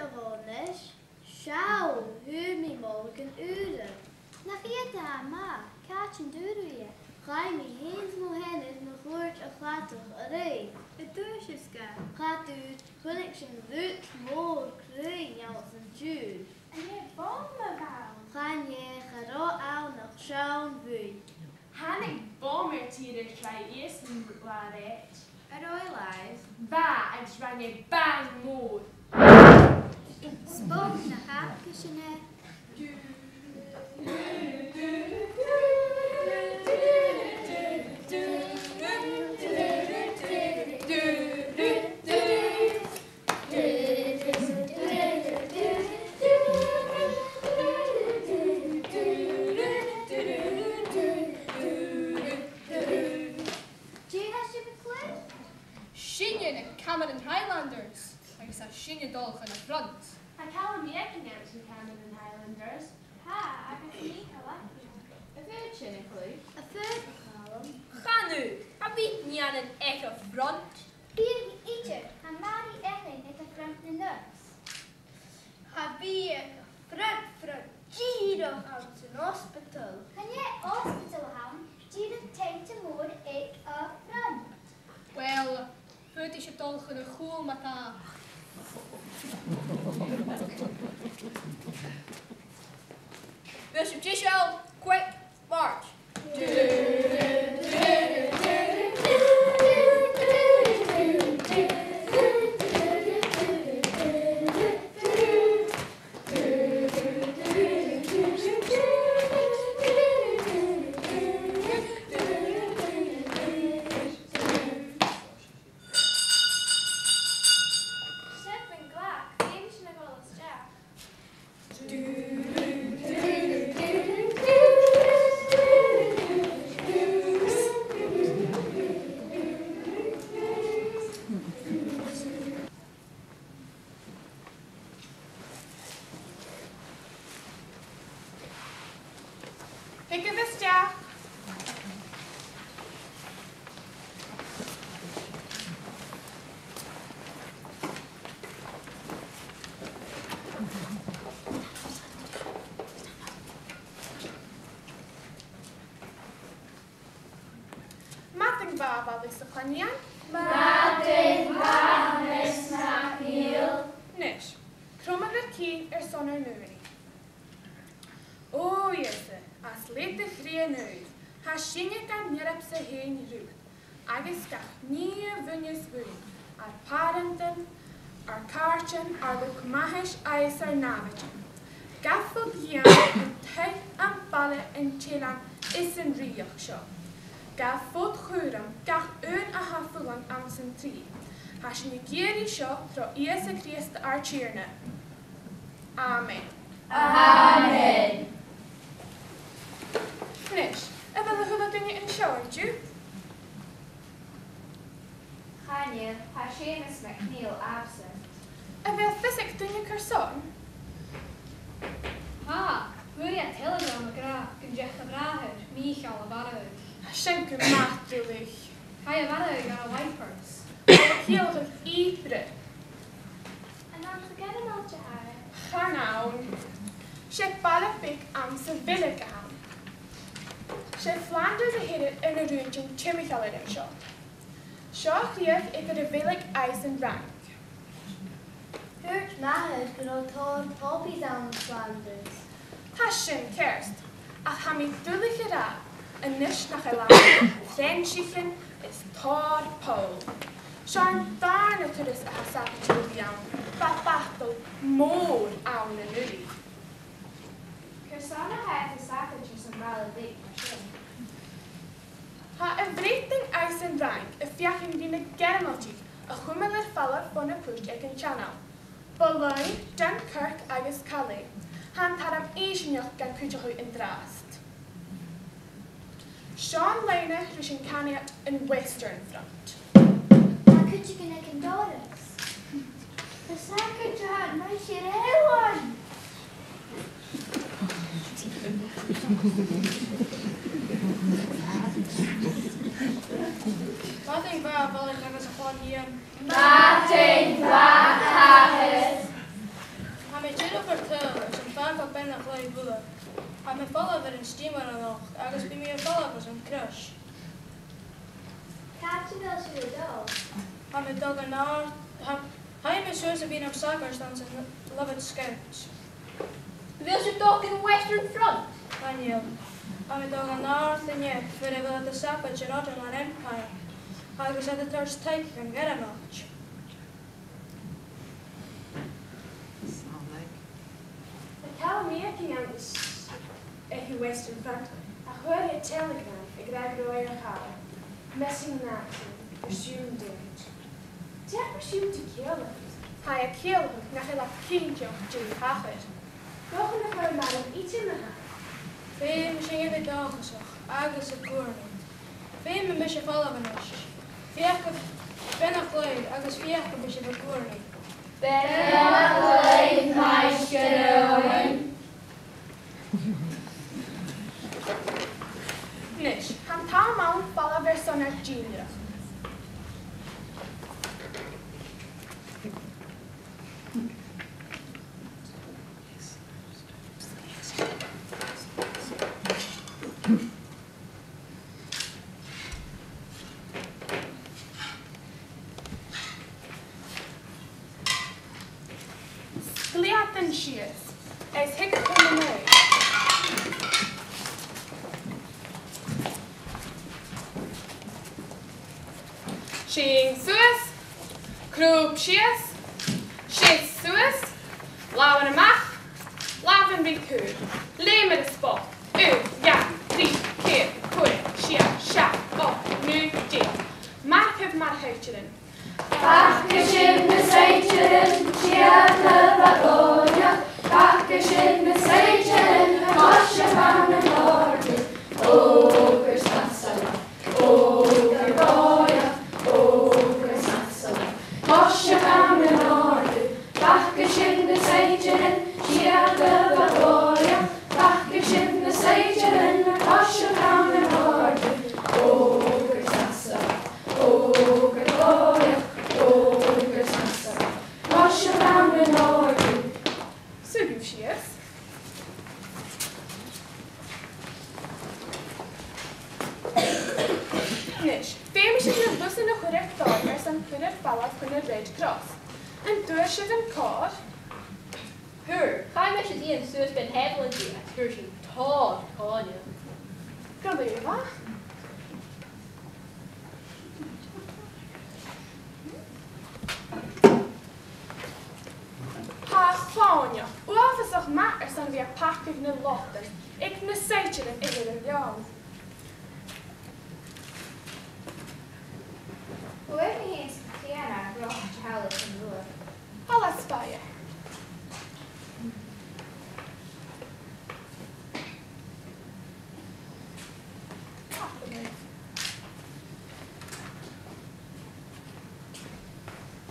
Aronis, schau, hör mich morgen uren. Nach jeder Hammer, Katschen Dürrje, rein mich hins mohen is nog woord of later array. Het deursjes gaan. Gaat u, wil ik zijn wut, moor, kreeg, als een juur. En je bommen bouwen. Gaan je gero aan nog schauen wui. Han ik bommer tieren try eerst een waarheid. Arroilaes. Ba, ik zwang je bang moor. Spook naar haapkesje Highlanders. I guess I've seen you dog in the front. I call me NicNèill to Cameron Highlanders. Ha, I can see how lucky. A third chinically. A third column. Ganu, heb ik niet aan een echte front? Bier ietsje, en Marie echt net een front in de neus. Heb je front, Giro uit een hospital. Kan jij hospital gaan? Giro tijd te worden ik een front. Wel, het is je toch een goal met haar. Bishop Deiseil, quick, march. Wat is de planja? Màrt is NicNèill. Nis, kromme verkeer zonder neurie. O jesse, as leed de gree neus, ha schinge kan neer op ze heen ruut. Agus gach nie wunjes woon, ar parenten, ar kaartjen, ar luk mahish eis ar navetjen. Gaffel jaan en teg en ballen en chillan is een rioch show. Gaf fod chwyrm, gach een a haffelan aan zijn tri. Has je geri sio tro Iesu Christ ar cheerne. Amen. Amen. Nish, en wel hoe dat in showertje? Ganje, haar Seamus NicNèill absent. En wel fysiek dingen kerson? Ha, wil je het telegram graag? Kun je gebragen? Michael Barraigh. Schenke machtelig. Ga je Barraigh aan wipers? Heel het iedere. En dan vergeet een altje haar. Ga nou. Ze ballen pik aan ze willen gaan. Ze vlaanderen de heren in een rondje chemical in shot. Zo kreeg ik de willig eisen rank. Hört Margaret groot hoor hobby's aan de Flanders. Haschen kerst. Ach ham ik dullig geraad. En nisch nach elan. Frenchichen is tar pol. Zo'n darne turis a hasapi julian. Papachtel moor aan de nulli. Kersana heeft de zaketjes een bale dik machine. Ha een breeding eisen rank. Een fjaching die een germeltje. Een gummeler valler van een push ik een channel. Bologne, Dunkirk agus Calais. Han tar am eisiau gan cwydioch in drast. Sean Lena rys yn canu in Western Front. Maar kun je geen Candoras? De zaketje had maar je eeuwen. Wat ik wel ik heb eens gewoon hier. Màrt Bhàgh. Bhí vertel an fan go ben nach lei bula. Ha me fall over in steamer an och, agus bhí mé fall over an crush. Captain als je dol. Ha me dog an ár, ha me soos a bhí am circumstance and loved scouts. Wil ze toch in the Western Front? Daniel, ha me dog an ár thynne, fyr efo the Savage and Ottoman Empire. Agus at the thirst take an Deònach. Tal making aan is in Western Front. I heard a telegram. Ik raak door je halen. Messing nachten. Presumed dead. They presumed to kill him. Hij kill him. Nach hij laat kindje op Jimmy Haggard. Nog een paar maanden iets in de hand. Bhí me sin éidir dáchasach, agus a cuairní. Bhí me mis fall van is. Fiach go benach leid, agus fiach go mis a cuairní. Benach leid, meisje Daoine. Nis, han tá maun falla ver son ar Gina. Sgliatan sias, as hic cumnau. Shing Suis, Krub Shias, Shis Suis, Lawan Amach, Lavan Biku, Lame the spot, Ya, Ri, Kir, Koi, Shia, Sha, Nu, Deal, Mark of Marhaucheren. Pakkesin me seitjeren, sgrìobhadh, pakkesin me seitjeren, kosje van de noorden, over Stadsala, over Boja, over Stadsala, kosje van de noorden, pakkesin me seitjeren, sgrìobhadh, pakkesin me seitjeren, kosje van de noorden, over Stadsala, over Boja. Sugu Shias. Nish, famous is the bus in a correct dollars and put it ballad from the Red Cross. And do a shit and car. Hur, ga je met je die en zus ben heavily die excursion tall, kan je? Galeva. Fáinne, uafasach Màrt ar san bhí a pacah na lotan, ag na saitean idir ar leán. Where is Tiana brought Charlotte and Lua? Hala spáia.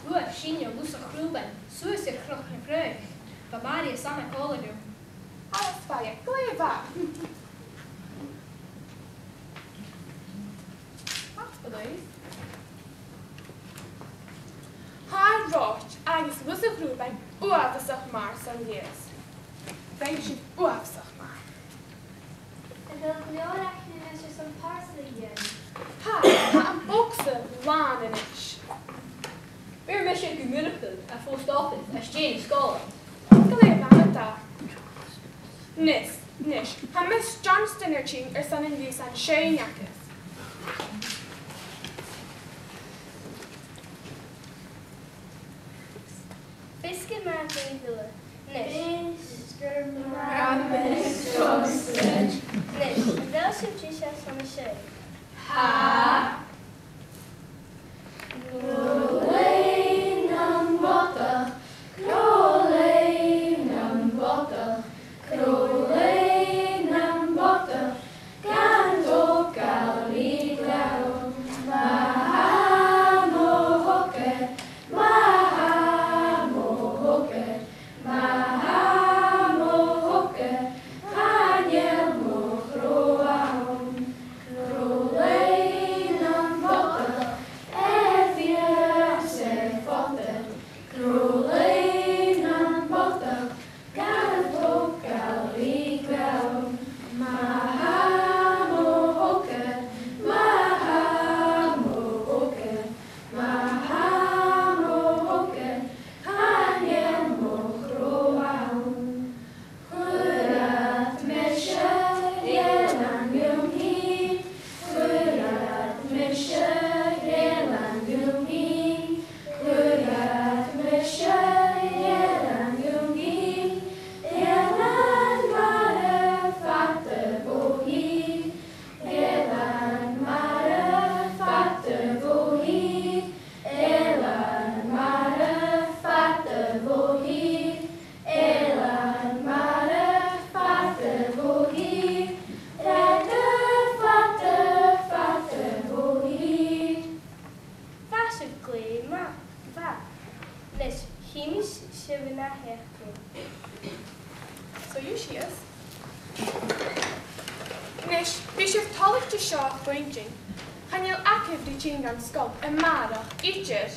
Lua sinne lusa chrúben, suas a chroch na cruich, ba Maria sama cólaú. Hala spáia, Galeva. Há ráit agus lusa chrúben uafasach Màrt san dhéas. Bheith sin uafasach Màrt. En wil Deònach nu net zo'n parsley in. Ha an bogsa lán in is. Weer mis je gemiddelden en volstoffen en steen scholen. Galeva na da. Nis, ha Miss Johnston ar ting ar san in vís an séneachas. Biscuit Margaret Villa. Nis. Miss Johnston. Nis. Wel zo'n Jesus van de zee. Ha. Kroleinen botten, kroleinen botten, kan ook al Lucius. Nis, bhí sibh tálaigh seo pointing. Channeil acibh dí ting an scoil I Marach, idir.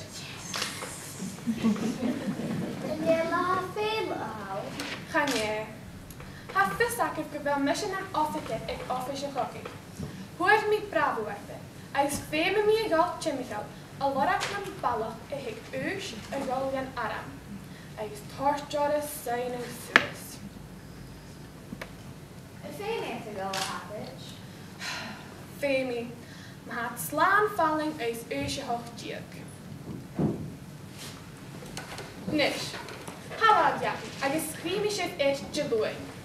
Channeil le féile áil. Channeil. Ha fis acibh go bhfuil mission an office ag office a chocaigh. Huair mi bravo eithne, agus féime mi a gáil chimical, a lorach an ballach a hic ús a gáil gan aram, agus tartjara sain and suas. Féime a gáil a habit. Féime, ma hat slaan falling agus ús a hoch diag. Nis, halad jaki, agus scríimi sif is Daoine.